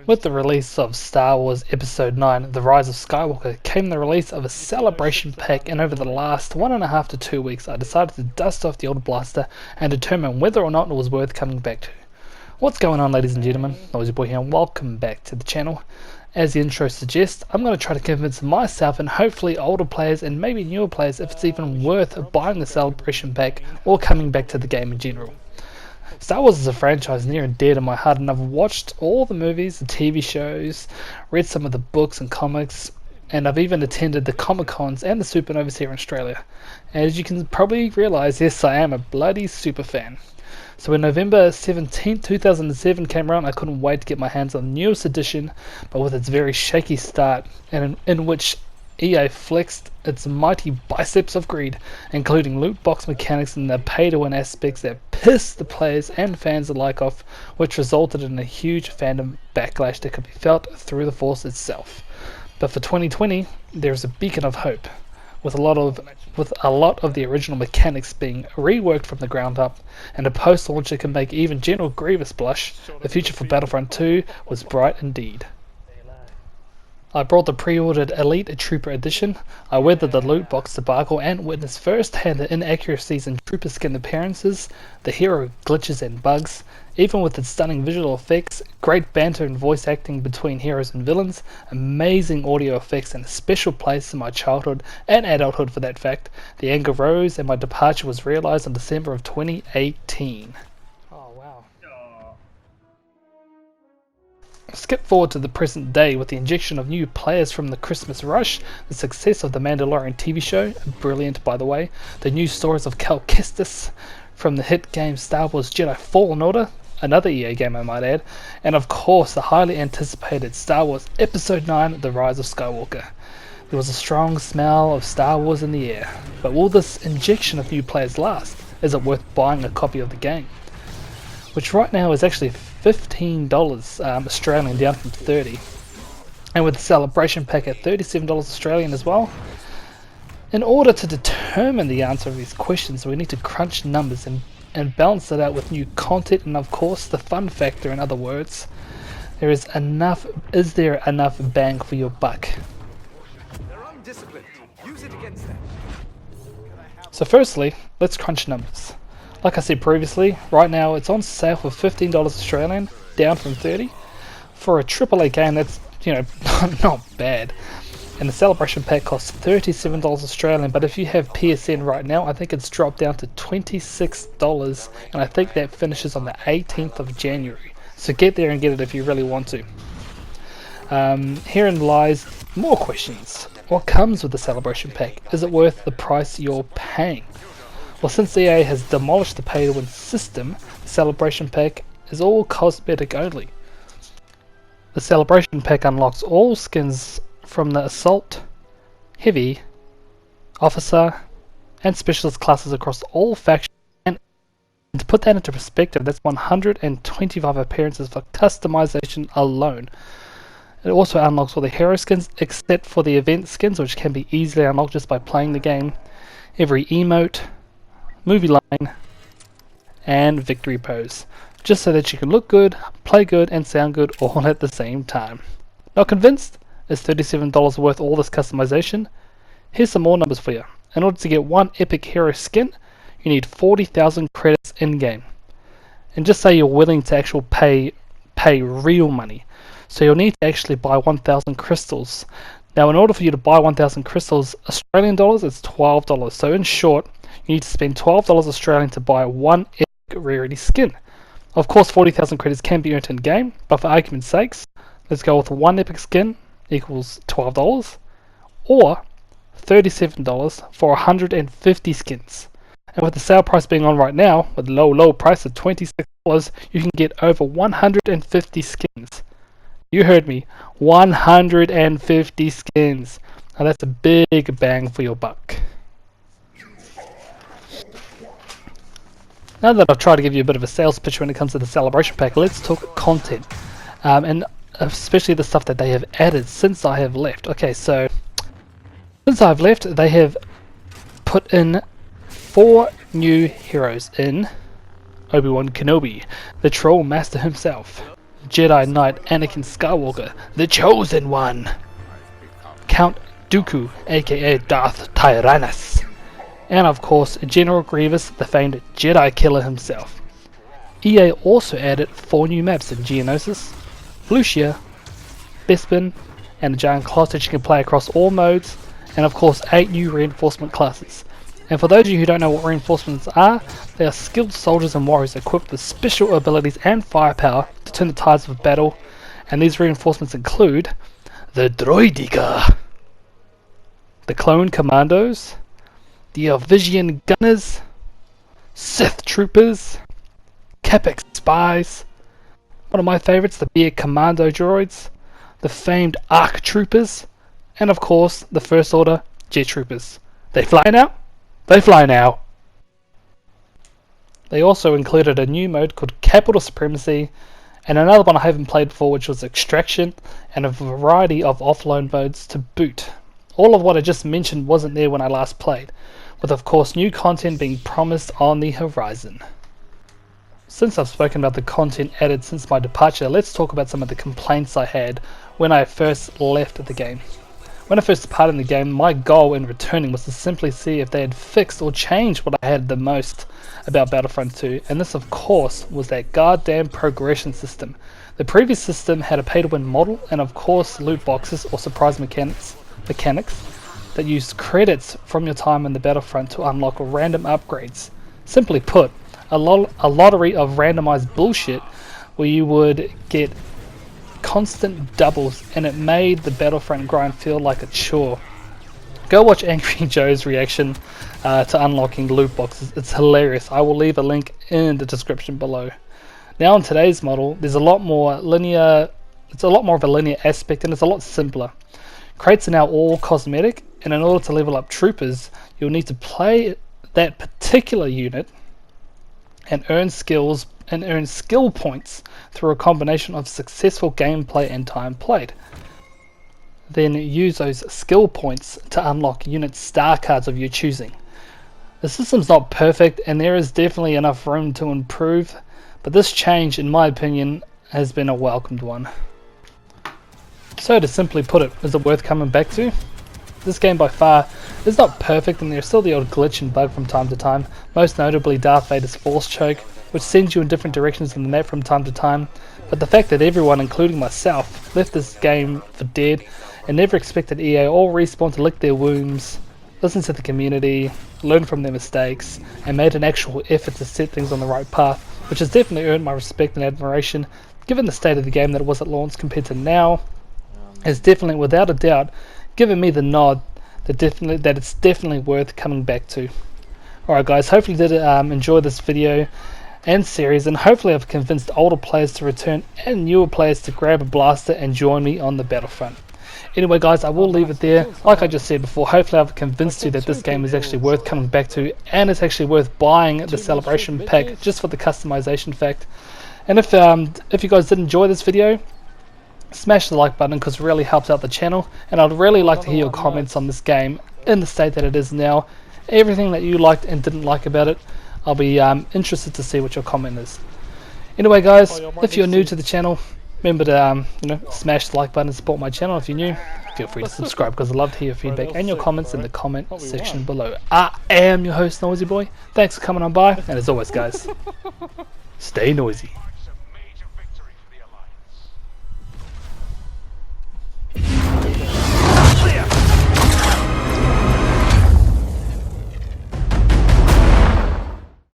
With the release of Star Wars Episode 9, The Rise of Skywalker, came the release of a celebration pack, and over the last 1.5 to 2 weeks I decided to dust off the old blaster and determine whether or not it was worth coming back to. What's going on, ladies and gentlemen? Noisy Boy here and welcome back to the channel. As the intro suggests, I'm going to try to convince myself and hopefully older players and maybe newer players if it's even worth buying the celebration pack or coming back to the game in general. Star Wars is a franchise near and dear to my heart, and I've watched all the movies, the TV shows, read some of the books and comics, and I've even attended the Comic Cons and the Supernovas here in Australia. As you can probably realise, yes, I am a bloody super fan. So when November 17, 2007 came around, I couldn't wait to get my hands on the newest edition, but with its very shaky start, and in which EA flexed its mighty biceps of greed, including loot box mechanics and the pay-to-win aspects that pissed the players and fans alike off, which resulted in a huge fandom backlash that could be felt through the Force itself. But for 2020, there's a beacon of hope, with a lot of the original mechanics being reworked from the ground up, and a post-launch that can make even General Grievous blush. The future for Battlefront 2 was bright indeed. I brought the pre-ordered Elite Trooper Edition. I weathered the loot box debacle and witnessed firsthand the inaccuracies in Trooper skin appearances, the hero glitches and bugs, even with its stunning visual effects, great banter and voice acting between heroes and villains, amazing audio effects, and a special place in my childhood and adulthood for that fact. The anger rose and my departure was realised in December of 2018. Skip forward to the present day with the injection of new players from the Christmas rush, the success of the Mandalorian TV Show, brilliant by the way, the new stories of Cal Kestis from the hit game Star Wars Jedi Fallen Order, another EA game I might add, and of course the highly anticipated Star Wars Episode 9, The Rise of Skywalker. There was a strong smell of Star Wars in the air, but will this injection of new players last? Is it worth buying a copy of the game? Which right now is actually $15 Australian, down from $30, and with the celebration pack at $37 Australian as well. In order to determine the answer of these questions, we need to crunch numbers and balance it out with new content and of course the fun factor. In other words, is there enough bang for your buck? They're undisciplined. Use it against them. So firstly, let's crunch numbers. Like I said previously, right now it's on sale for $15 Australian, down from $30. For a AAA game, that's, not bad. And the celebration pack costs $37 Australian, but if you have PSN right now, I think it's dropped down to $26, and I think that finishes on the 18th of January. So get there and get it if you really want to. Herein lies more questions. What comes with the celebration pack? Is it worth the price you're paying? Well, since EA has demolished the pay-to-win system, the celebration pack is all cosmetic only. The celebration pack unlocks all skins from the Assault, Heavy, Officer, and Specialist classes across all factions, and to put that into perspective, that's 125 appearances for customization alone. It also unlocks all the hero skins except for the event skins, which can be easily unlocked just by playing the game, every emote, movie line, and victory pose, just so that you can look good, play good, and sound good all at the same time. Not convinced? Is $37 worth all this customization? Here's some more numbers for you. In order to get one epic hero skin, you need 40,000 credits in-game. And just say you're willing to actually pay real money, so you'll need to actually buy 1,000 crystals. Now, in order for you to buy 1,000 crystals Australian dollars, it's $12. So in short, you need to spend $12 Australian to buy one epic rarity skin. Of course, 40,000 credits can be earned in game, but for argument's sakes, let's go with one epic skin equals $12, or $37 for 150 skins. And with the sale price being on right now, with low price of $26, you can get over 150 skins. You heard me, 150 skins. Now that's a big bang for your buck. Now that I've tried to give you a bit of a sales pitch when it comes to the celebration pack, let's talk content, and especially the stuff that they have added since I have left. Okay, so since I've left, they have put in 4 new heroes in Obi-Wan Kenobi, the Troll Master himself, Jedi Knight Anakin Skywalker, the Chosen One, Count Dooku, aka Darth Tyrannus, and of course General Grievous, the famed Jedi killer himself. EA also added 4 new maps in Geonosis, Lucia, Bespin, and a giant class that you can play across all modes, and of course 8 new reinforcement classes. And for those of you who don't know what reinforcements are, they are skilled soldiers and warriors equipped with special abilities and firepower to turn the tides of battle, and these reinforcements include the Droideka, the Clone Commandos, the Elvision Gunners, Sith Troopers, Capex Spies, one of my favourites, the Beer Commando Droids, the famed ARC Troopers, and of course the First Order Jet Troopers. They fly now? They fly now! They also included a new mode called Capital Supremacy, and another one I haven't played before, which was Extraction, and a variety of offload modes to boot. All of what I just mentioned wasn't there when I last played, with of course new content being promised on the horizon. Since I've spoken about the content added since my departure, let's talk about some of the complaints I had when I first left the game. When I first departed the game, my goal in returning was to simply see if they had fixed or changed what I had the most about Battlefront 2, and this of course was that goddamn progression system. The previous system had a pay-to-win model, and of course loot boxes or surprise mechanics that used credits from your time in the Battlefront to unlock random upgrades. Simply put, a lottery of randomized bullshit where you would get constant doubles, and it made the Battlefront grind feel like a chore. Go watch Angry Joe's reaction to unlocking loot boxes. It's hilarious. I will leave a link in the description below. Now in today's model, there's a lot more linear. It's a lot more of a linear aspect, and it's a lot simpler. Crates are now all cosmetic, and in order to level up troopers, you'll need to play that particular unit and earn skill points through a combination of successful gameplay and time played. Then use those skill points to unlock unit star cards of your choosing. The system's not perfect, and there is definitely enough room to improve, but this change, in my opinion, has been a welcomed one. So to simply put it, is it worth coming back to? This game by far is not perfect, and there's still the odd glitch and bug from time to time, most notably Darth Vader's force choke, which sends you in different directions in the map from time to time, but the fact that everyone, including myself, left this game for dead and never expected EA or Respawn to lick their wounds, listen to the community, learn from their mistakes, and made an actual effort to set things on the right path, which has definitely earned my respect and admiration, given the state of the game that it was at launch compared to now, has definitely, without a doubt, given me the nod that it's definitely worth coming back to. Alright guys, hopefully you did enjoy this video and series, and hopefully I've convinced older players to return and newer players to grab a blaster and join me on the Battlefront. Anyway guys, I will leave it there. Like I just said before, hopefully I've convinced you that this game is actually worth coming back to, and it's actually worth buying the celebration pack just for the customization fact. And if you guys did enjoy this video, smash the like button because it really helps out the channel, and I'd really like to hear your comments on this game in the state that it is now. Everything that you liked and didn't like about it, I'll be interested to see what your comment is. Anyway guys, if you're new to the channel, remember to smash the like button and support my channel. If you're new, feel free to subscribe because I'd love to hear your feedback and your comments in the comment section below. I am your host, Noisy Boy. Thanks for coming on by, and as always guys, stay noisy.